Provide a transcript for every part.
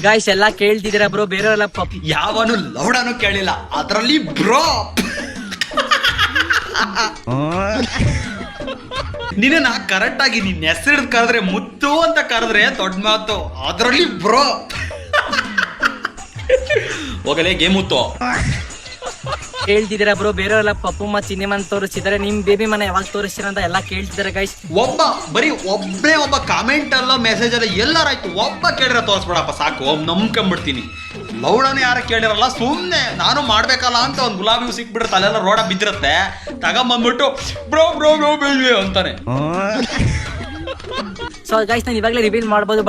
Guys ಎಲ್ಲಾ ಕೇಳ್ತಿದ್ದೀರಾ bro, ಬೇರೆಯವರೆಲ್ಲ ಯಾವನು ಲೌಡನು ಕೇಳಿಲ್ಲ, ಅದರಲ್ಲಿ ಬ್ರೋ ನಿನ್ನ ಕರೆಕ್ಟ್ ಆಗಿ ನಿನ್ನ ಹೆಸರು ಕರೆದ್ರೆ ಮುತ್ತು ಅಂತ ಕರೆದ್ರೆ ದೊಡ್ಡ ಮಾತು, ಅದರಲ್ಲಿ ಬ್ರೋ ಹೋಗಲೇ ಗೇಮ್ ಮುತ್ತು. ಕೇಳ್ತಿದ್ದೀರಾ ಬ್ರೋ, ಬೇರೆಯವರೆಲ್ಲ ಪಪ್ಪುಮ್ಮ ಸಿನಿಮಾ ತೋರಿಸಿದ್ದಾರೆ, ನಿಮ್ ಬೇಬಿ ಮನೆ ಯಾವಾಗ ತೋರಿಸ್ತೀರ ಅಂತ ಎಲ್ಲಾ ಕೇಳ್ತಿದ್ದಾರೆ ಗೈಸ್. ಬರೀ ಒಬ್ಬ ಕಾಮೆಂಟ್ ಅಲ್ಲ ಮೆಸೇಜ್ ಅಲ್ಲ ಎಲ್ಲಾರಾಯ್ತು, ಒಬ್ಬ ಕೇಳಿರ ತೋರಿಸ್ಬೇಡಪ್ಪ ಸಾಕು, ನಂಬ್ಕೊಂಡ್ಬಿಡ್ತೀನಿ. ಲೌಡನೇ ಯಾರು ಕೇಳಿರಲ್ಲ, ಸುಮ್ಮನೆ ನಾನು ಮಾಡ್ಬೇಕಲ್ಲ ಅಂತ ಒಂದು ಗುಲಾಬಿ ಸಿಕ್ಬಿಡುತ್ತೆ, ಅಲ್ಲೆಲ್ಲ ರೋಡ ಬಿದ್ದಿರತ್ತೆ, ತಗೊಂಬಂದ್ಬಿಟ್ಟು ಬ್ರೋ ಬ್ರೋ ಬ್ರೋ ಬೇಬಿ ಅಂತಾನೆ. ಸೊ ಗೈಸ್ ನಾನು ಇವಾಗಲೇ ರಿವೀಲ್ ಮಾಡ್ಬೋದು,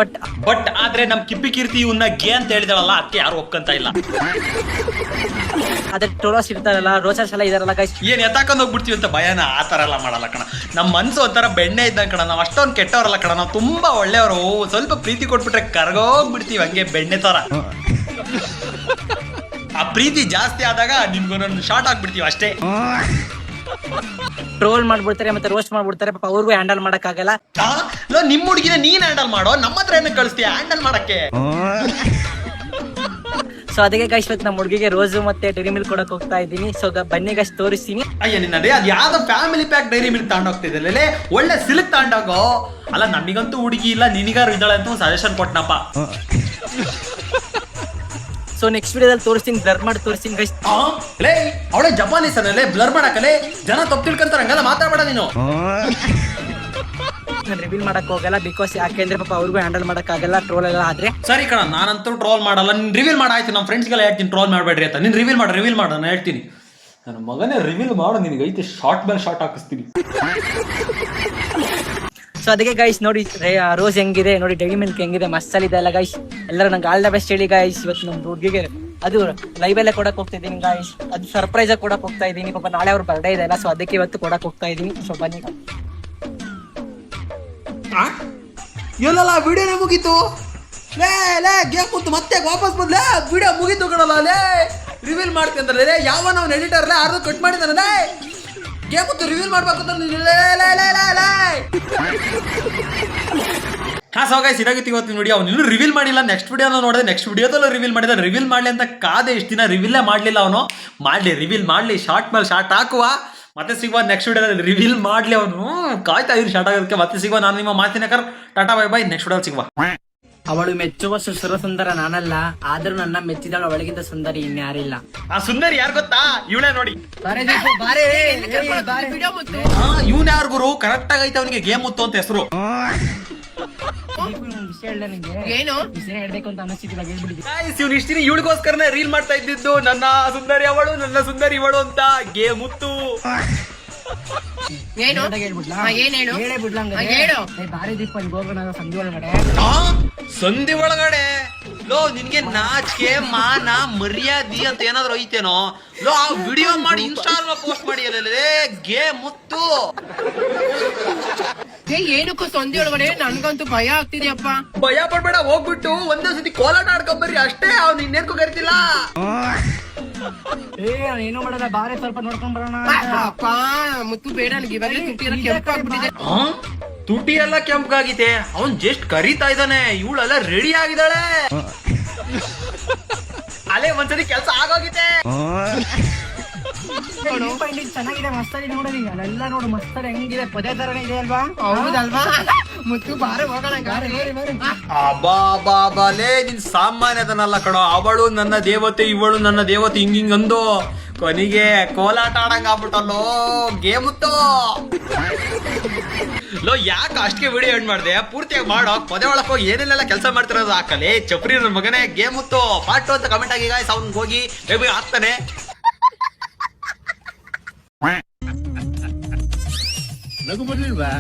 ಬಟ್ ಆದ್ರೆ ನಮ್ ಕಿಪ್ಪಿ ಕೀರ್ತಿ ಇವನ್ನ ಗೇ ಅಂತ ಹೇಳಿದಾಳಲ್ಲ, ಅದಕ್ಕೆ ಯಾರು ಒಪ್ಕೊಂತ ಇಲ್ಲ. ಅದೇ ಟೋರೋಸ್ ಇರ್ತಾರಲ್ಲ, ರೋಚರ್ಸ್ ಎಲ್ಲ ಇದಾರಲ್ಲ ಗೈಸ್, ಏನ್ ಎತ್ತಾಕೊಂಡ್ ಹೋಗ್ಬಿಡ್ತೀವಿ ಅಂತ ಭಯನ, ಆ ತರ ಎಲ್ಲ ಮಾಡಲ್ಲ ಕಣ. ನಮ್ಮ ಮನ್ಸು ಒಂಥರ ಬೆಣ್ಣೆ ಇದ್ದಂಗೆ ಕಣ, ನಾವು ಅಷ್ಟೊಂದು ಕೆಟ್ಟವರಲ್ಲ ಕಣ, ನಾವು ತುಂಬಾ ಒಳ್ಳೆಯವರು. ಸ್ವಲ್ಪ ಪ್ರೀತಿ ಕೊಟ್ಬಿಟ್ರೆ ಕರ್ಗೋಗ್ಬಿಡ್ತೀವಿ ಹಂಗೆ ಬೆಣ್ಣೆ ತರ. ಆ ಪ್ರೀತಿ ಜಾಸ್ತಿ ಆದಾಗ ನಿಮ್ಗೊಂದೊಂದು ಶಾರ್ಟ್ ಆಗ್ಬಿಡ್ತೀವಿ ಅಷ್ಟೇ. ಟ್ರೋಲ್ ಮಾಡ್ಬಿಡ್ತಾರೆ ಮತ್ತೆ ರೋಸ್ಟ್ ಮಾಡ್ಬಿಡ್ತಾರೆ, ಪಾಪ ಅವ್ರಿಗೂ ಹ್ಯಾಂಡಲ್ ಮಾಡಕ್ ಆಗಲ್ಲ. ನಿಮ್ ಹುಡುಗಿನ ನೀನ್ ಹ್ಯಾಂಡಲ್ ಮಾಡೋ, ನಮ್ಮ ಹತ್ರ ಏನಕ್ಕೆ ಕಳಿಸ್ತೀಯ ಹ್ಯಾಂಡಲ್ ಮಾಡಕ್ಕೆ? ಸೊ ಅದಕ್ಕೆ ಗೈಸ್ ಇವತ್ತು ನಮ್ಮ ಹುಡುಗಿಗೆ ರೋಸು ಮತ್ತೆ ಡೈರಿ ಮಿಲ್ಕ್ ಕೊಡಕ್ ಹೋಗ್ತಾ ಇದ್ದೀನಿ. ಸೊ ಬನ್ನಿ ಗೈಸ್ ತೋರಿಸ್ತೀನಿ. ಅಯ್ಯ ನಿನ್ನದೇ ಅದ್ ಯಾವ್ದೋ ಫ್ಯಾಮಿಲಿ ಪ್ಯಾಕ್ ಡೈರಿ ಮಿಲ್ಕ್ ತಗೊಂಡೋಗ್ತಿದ್ದಲ್ಲೇ, ಒಳ್ಳೆ ಸಿಲ್ಕ್ ತಗೊಂಡೋಗೋ. ಅಲ್ಲ ನಮಿಗಂತೂ ಹುಡುಗಿ ಇಲ್ಲ, ನಿನಗಾರು ಇದ್ದಾಳೆ ಅಂತ ಸಜೆಷನ್ ಕೊಟ್ನಪ್ಪ. ಸೊ ನೆಕ್ಸ್ಟ್ ವಿಡಿಯೋದಲ್ಲಿ ತೋರಿಸ್ತೀನಿ, ಬ್ಲರ್ ಮಾಡಿ ತೋರಿಸ್ತೀನಿ ಗೈಸ್. ಲೇ ಅವಳೆ ಜಪಾನೀಸ್ ಅನ್ನಲೇ, ಬ್ಲರ್ ಮಾಡಕಲೇ, ಜನ ತಪ್ಪು ತಿಳ್ಕೊಂತಾರ, ಹಂಗಲ್ಲ ಮಾತಾಡಬೇಡ ನೀನು. ನಾನು ರಿವೀಲ್ ಮಾಡಕ್ ಹೋಗಲ್ಲ, ಬಿಕಾಸ್ ಯಾಕೆಂದ್ರೆ ಪಾಪ ಅವ್ರಿಗೂ ಹ್ಯಾಂಡಲ್ ಮಾಡಕ್ ಆಗಲ್ಲ ಟ್ರೋಲ್ ಎಲ್ಲ ಆದ್ರೆ. ಸರಿ ಕಣ, ನಾನಂತೂ ಟ್ರೋಲ್ ಮಾಡಲ್ಲ, ನೀನ್ ರಿವೀಲ್ ಮಾಡಾಯ್ತು. ನಮ್ಮ ಫ್ರೆಂಡ್ಸ್ಗೆಲ್ಲ ಹೇಳ್ತೀನಿ ಟ್ರೋಲ್ ಮಾಡಬೇಡ್ರಿ ಅಂತ. ನೀನ್ ರಿವೀಲ್ ಮಾಡು ನಾನು ಹೇಳ್ತೀನಿ. ನನ್ನ ಮಗನೇ ರಿವೀಲ್ ಮಾಡು, ನಿನಗೆ ಐತೆ ಶಾರ್ಟ್ ಮೇಲೆ ಶಾರ್ಟ್ ಹಾಕಿಸ್ತೀನಿ. ಸೊ ಅದಕ್ಕೆ ಗೈಸ್ ನೋಡಿ ರೋಸ್ ಹೆಂಗಿದೆ ನೋಡಿ, ಡೈರಿ ಮಿಲ್ಕ್ ಹೆಂಗಿದೆ, ಮಸ್ತ್ ಇದೆ ಅಲ್ಲ ಗೈಸ್. ಎಲ್ಲರೂ ನಂಗೆ ಆಲ್ ದ ಬೆಸ್ಟ್ ಹೇಳಿ ಗೈಸ್. ಇವತ್ತು ನಮ್ಮ ಹುಡುಗಿಗೆ ಅದು ಲೈವ್ ಅಲ್ಲೇ ಕೊಡಕ್ ಹೋಗ್ತಾ ಇದ್ದೀನಿ ಗೈಸ್, ಅದು ಸರ್ಪ್ರೈಸ್ ಆಗಿ ಕೊಡಕ್ ಹೋಗ್ತಾ ಇದ್ದೀನಿ. ಪಾಪ ನಾಳೆ ಅವ್ರ ಬರ್ಡೇ ಇದೆ ಅಲ್ಲ, ಸೊ ಅದಕ್ಕೆ ಇವತ್ತು ಕೊಡಕ್ ಹೋಗ್ತಾ ಇದ್ದೀನಿ. ಸೊ ಬನ್ನಿ. ಎಲ್ಲಲ್ಲ ವಿಡಿಯೋನೇ ಮುಗೀತು, ಲೇ ಗೇಮ್ ಮುತ್ತು ಮತ್ತೆ ವಾಪಸ್ ಬಂದ್ಲೇ, ವಿಡಿಯೋ ಮುಗೀತು ಕಣಲ್ಲ. ಲೇ ರಿವೀಲ್ ಮಾಡ್ತೀನಿ ಅಂದ್ರೆ ಯಾವ ನಾವು ಎಡಿಟರ್ ಅರ್ಧ ಕಟ್ ಮಾಡಿದಾನಲ್ಲೇ, ಗೇಮ್ ಮುತ್ತು ರಿವೀಲ್ ಮಾಡ್ಬೇಕು ಅಂತ. ಹಾ ಸೊ ಗೈಸ್, ಇದಾಗಿತ್ತು ಇವತ್ತಿನ ವಿಡಿಯೋ. ಅವ್ನು ಇನ್ನೂ ರಿವೀಲ್ ಮಾಡಿಲ್ಲ, ನೆಕ್ಸ್ಟ್ ವಿಡಿಯೋನ ನೋಡಿದೆ, ನೆಕ್ಸ್ಟ್ ವಿಡಿಯೋದಲ್ಲೂ ರಿವೀಲ್ ಮಾಡಿದ. ರಿವೀಲ್ ಮಾಡಲಿ ಅಂತ ಕಾದೆ ಇಷ್ಟು ದಿನ, ರಿವೀಲೇ ಮಾಡಲಿಲ್ಲ ಅವನು. ರಿವೀಲ್ ಮಾಡಲಿ, ಶಾರ್ಟ್ ಮೇಲೆ ಶಾರ್ಟ್ ಹಾಕುವ, ಮತ್ತೆ ಸಿಗುವ ನೆಕ್ಸ್ಟ್ ವಿಡಿಯೋದಲ್ಲಿ. ರಿವೀಲ್ ಮಾಡಲಿ ಅವನು, ಕಾಯ್ತಾ ಇದ್ದೀನಿ ಶಾರ್ಟ್ ಆಗೋದಕ್ಕೆ. ಮತ್ತೆ ಸಿಗುವ, ನಾನು ನಿಮ್ಮ ಮಾತಿನ tata bye bye, next video ಸಿಗುವ. ಅವಳು ಮೆಚ್ಚುವ ಸುಂದರ ನಾನಲ್ಲ, ಆದ್ರೂ ನನ್ನ ಮೆಚ್ಚಿದಳು ಅವಳಿಗಿಂತ ಸುಂದರಿ ಇನ್ಯಾರಿಲ್ಲ. ಆ ಸುಂದರಿ ಯಾರು ಗೊತ್ತಾ? ಇವಳೇ ನೋಡಿ. ಇವನ್ ಯಾರು ಗುರು? ಕರೆಕ್ಟ್ ಆಗೈತೆ ಅವನಿಗೆ ಗೇಮ್ ಮುತ್ತು ಅಂತ ಹೆಸರು. ಹೇಳ್ಬೇಕು ಅಂತ ಅನಿಸ್ತಿಲ್ಲ, ಇವ್ನು ಇಷ್ಟಿನ ಇವಳಿಗೋಸ್ಕರನೇ ರೀಲ್ ಮಾಡ್ತಾ ಇದ್ದಿದ್ದು, ನನ್ನ ಸುಂದರಿ ಅವಳು, ನನ್ನ ಸುಂದರಿ ಇವಳು ಅಂತ. ಗೇಮ್ ಮುತ್ತು ಸಂಧಿ ಒಳಗಡೆ ಲೋ, ನಿನ್ಗೆ ನಾಚಿಕೆ ಮಾನ ಮರ್ಯಾದಿ ಅಂತ ಏನಾದ್ರು ಐತೇನೋ? ಲೋ ಆ ವಿಡಿಯೋ ಮಾಡಿ ಇನ್ಸ್ಟಾಲ್ ಪೋಸ್ಟ್ ಮಾಡಿ ಅಲ್ಲೇ ಗೇಮ್ ಮುತ್ತು. ಏನಕ್ಕೂ ಸಂಧಿ ಒಳಗಡೆ ನನ್ಗಂತೂ ಭಯ ಆಗ್ತಿದ್ಯಪ್ಪ. ಭಯ ಪಡ್ಬೇಡ, ಹೋಗ್ಬಿಟ್ಟು ಒಂದೇ ಸತಿ ಕೋಲಾಟ ಆಡ್ಕೊಂಬರ್ರಿ ಅಷ್ಟೇ, ಅವ್ನು ಇನ್ನೇನ್ಕೂ ಕರಿತಿಲ್ಲ. ಏನು ಮಾಡಲ್ಲ, ಬಾರೆ ಸ್ವಲ್ಪ ನೋಡ್ಕೊಂಡ್ ಬರೋಣ. ಅಪ್ಪ ಮುತ್ತು ಬೇಡ, ನನಗೆ ಇವಾಗಲೇ ತುಟಿ ಎಲ್ಲ ಕೆಂಪಾಗ್ಬಿಟ್ಟಿದೆ. ತುಟಿ ಎಲ್ಲ ಕೆಂಪಗಾಗಿದೆ, ಅವನ್ ಜಸ್ಟ್ ಕರೀತಾ ಇದ್ದಾನೆ, ಇವಳೆಲ್ಲ ರೆಡಿ ಆಗಿದ್ದಾಳೆ. ಅಲ್ಲೇ ಒಂದ್ಸತಿ ಕೆಲಸ ಆಗೋಗಿದೆ. ಚೆನ್ನಾಗಿದೆ, ಮಸ್ತಾಗಿ ನೋಡೋದು, ಅಲ್ಲೆಲ್ಲ ನೋಡು ಮಸ್ತಾಗಿ ಹೆಂಗಿದೆ, ಪದೇ ತರನೇ ಇದೆ ಅಲ್ವಾ? ಹೌದಲ್ವಾ? ಮುತ್ತು ಬಾರೆ ಹೋಗೋಣ. ಅಬಾಬಾಬಾಲೇ, ನಿನ್ ಸಾಮಾನ್ಯದನಲ್ಲ ಕಣೋ. ಅವಳು ನನ್ನ ದೇವತೆ, ಇವಳು ನನ್ನ ದೇವತೆ, ಹಿಂಗಿಂಗ್ ಅಂದು ಕೊನೆಗೆ ಕೋಲಾಟ ಆಡಂಗ ಆಗ್ಬಿಟ್ಟಲ್ಲೋ ಗೇಮುತ್ತೋ. ಲೋ ಯಾಕೆ ಅಷ್ಟಕ್ಕೆ ವಿಡಿಯೋ ಎಂಡ್ ಮಾಡಿದೆ? ಪೂರ್ತಿಯಾಗಿ ಮಾಡೋ, ಪದೇ ಒಳಕ್ ಹೋಗಿ ಏನೆಲ್ಲ ಕೆಲಸ ಮಾಡ್ತಿರೋದು ಹಾಕಲಿ. ಚಪ್ರಿ ನನ್ನ ಮಗನೇ ಗೇಮುತ್ತೋ ಪಾರ್ಟ್ 2 ಅಂತ ಕಮೆಂಟ್ ಆಗಿ ಗಾಯ್ಸ್, ಅವ್ನಿಗೆ ಹೋಗಿ ಬೇಗ ಆಗ್ತಾನೆ. ನಗು ಬರ್ಲಿಲ್ವಾ?